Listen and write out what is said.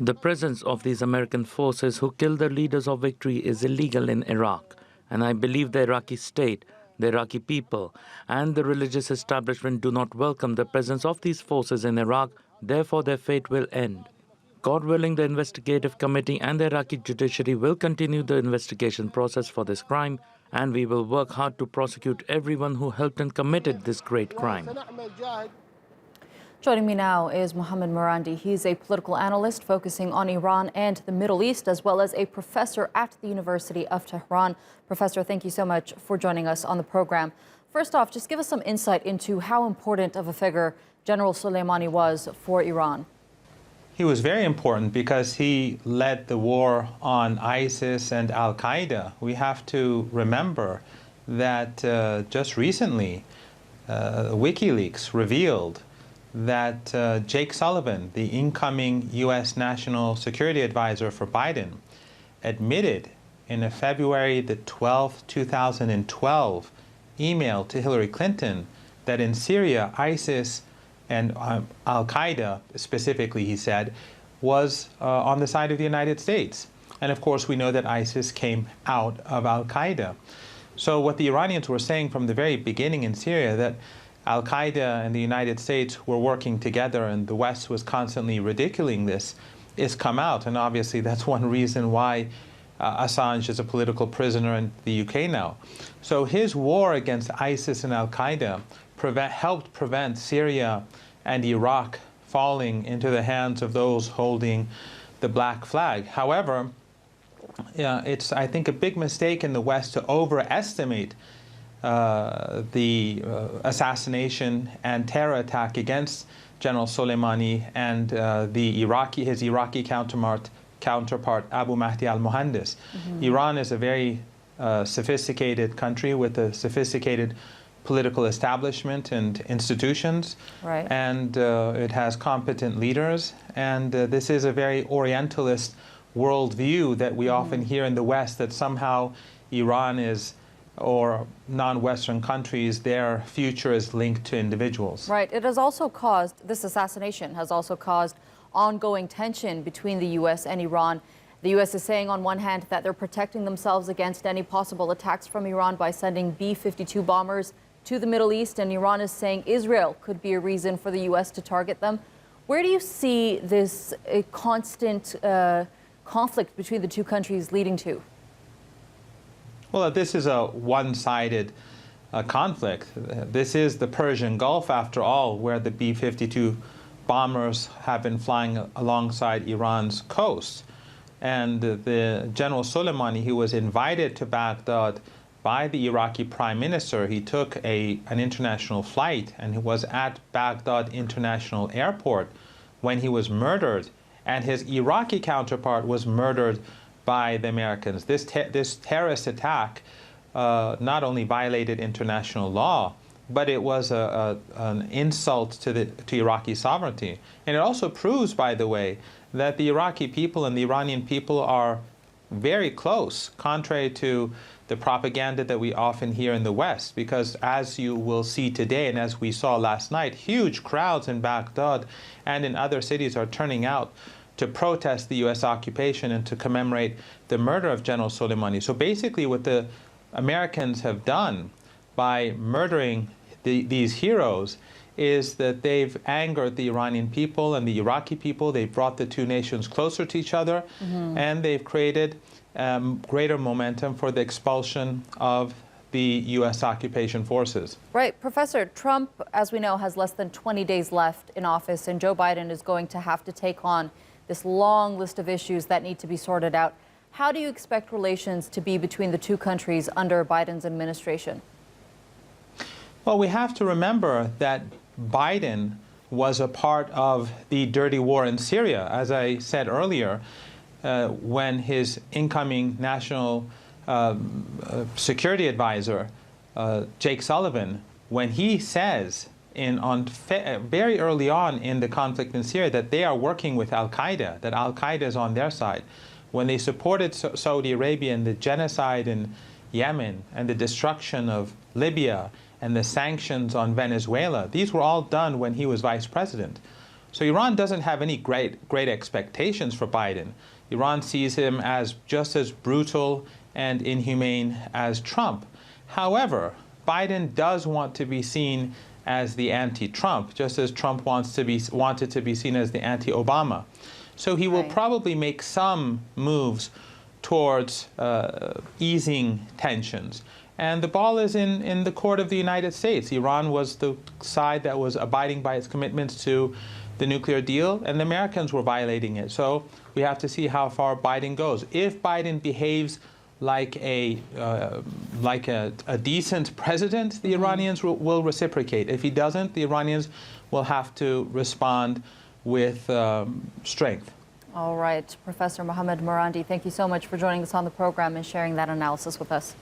The presence of these American forces who killed the leaders of victory is illegal in Iraq, and I believe the Iraqi state, the Iraqi people, and the religious establishment do not welcome the presence of these forces in Iraq, therefore their fate will end. God willing, the investigative committee and the Iraqi judiciary will continue the investigation process for this crime, and we will work hard to prosecute everyone who helped and committed this great crime. Joining me now is Mohammad Marandi. He's a political analyst focusing on Iran and the Middle East, as well as a professor at the University of Tehran. Professor, thank you so much for joining us on the program. First off, just give us some insight into how important of a figure General Soleimani was for Iran. He was very important because he led the war on ISIS and Al-Qaeda. We have to remember that just recently, WikiLeaks revealed that Jake Sullivan, the incoming U.S. National Security Advisor for Biden, admitted in a February the 12th, 2012 email to Hillary Clinton that in Syria, ISIS and Al-Qaeda, specifically, he said, was on the side of the United States. And of course, we know that ISIS came out of Al-Qaeda. So what the Iranians were saying from the very beginning in Syria, that Al-Qaeda and the United States were working together and the West was constantly ridiculing this, is come out. And obviously that's one reason why Assange is a political prisoner in the UK now. So his war against ISIS and Al-Qaeda helped prevent Syria and Iraq falling into the hands of those holding the black flag. However, it's, I think, a big mistake in the West to overestimate the assassination and terror attack against General Soleimani and his Iraqi counterpart Abu Mahdi al-Muhandis. Iran is a very sophisticated country with a sophisticated political establishment and institutions, right. And it has competent leaders, and this is a very Orientalist worldview that we often hear in the West, that somehow Iran is, or non-Western countries, their future is linked to individuals. Right. It has also caused, this assassination has also caused ongoing tension between the U.S. and Iran. The U.S. is saying on one hand that they're protecting themselves against any possible attacks from Iran by sending B-52 bombers to the Middle East, and Iran is saying Israel could be a reason for the U.S. to target them. Where do you see this constant conflict between the two countries leading to? Well, this is a one-sided conflict. This is the Persian Gulf, after all, where the B-52 bombers have been flying alongside Iran's coast. And the General Soleimani, he was invited to Baghdad by the Iraqi Prime Minister. He took an international flight, and he was at Baghdad International Airport when he was murdered, and his Iraqi counterpart was murdered by the Americans. This terrorist attack not only violated international law, but it was an insult to Iraqi sovereignty. And it also proves, by the way, that the Iraqi people and the Iranian people are very close, contrary to the propaganda that we often hear in the West, because as you will see today and as we saw last night, huge crowds in Baghdad and in other cities are turning out to protest the U.S. occupation and to commemorate the murder of General Soleimani. So basically what the Americans have done by murdering these heroes is that they've angered the Iranian people and the Iraqi people. They've brought the two nations closer to each other, and they've created greater momentum for the expulsion of the U.S. occupation forces. Right. Professor, Trump, as we know, has less than 20 days left in office, and Joe Biden is going to have to take on this long list of issues that need to be sorted out. How do you expect relations to be between the two countries under Biden's administration? Well, we have to remember that Biden was a part of the dirty war in Syria. As I said earlier, when his incoming national security advisor, Jake Sullivan, when he says very early on in the conflict in Syria that they are working with Al-Qaeda, that Al-Qaeda is on their side, when they supported Saudi Arabia in the genocide in Yemen and the destruction of Libya and the sanctions on Venezuela, these were all done when he was vice president. So Iran doesn't have any great expectations for Biden. Iran sees him as just as brutal and inhumane as Trump. However, Biden does want to be seen as the anti-Trump, just as Trump wanted to be seen as the anti-Obama. So he will probably make some moves towards easing tensions. And the ball is in the court of the United States. Iran was the side that was abiding by its commitments to the nuclear deal, and the Americans were violating it. So we have to see how far Biden goes. If Biden behaves like a decent president, the Iranians will reciprocate. If he doesn't, the Iranians will have to respond with strength. All right, Professor Mohammad Marandi, thank you so much for joining us on the program and sharing that analysis with us.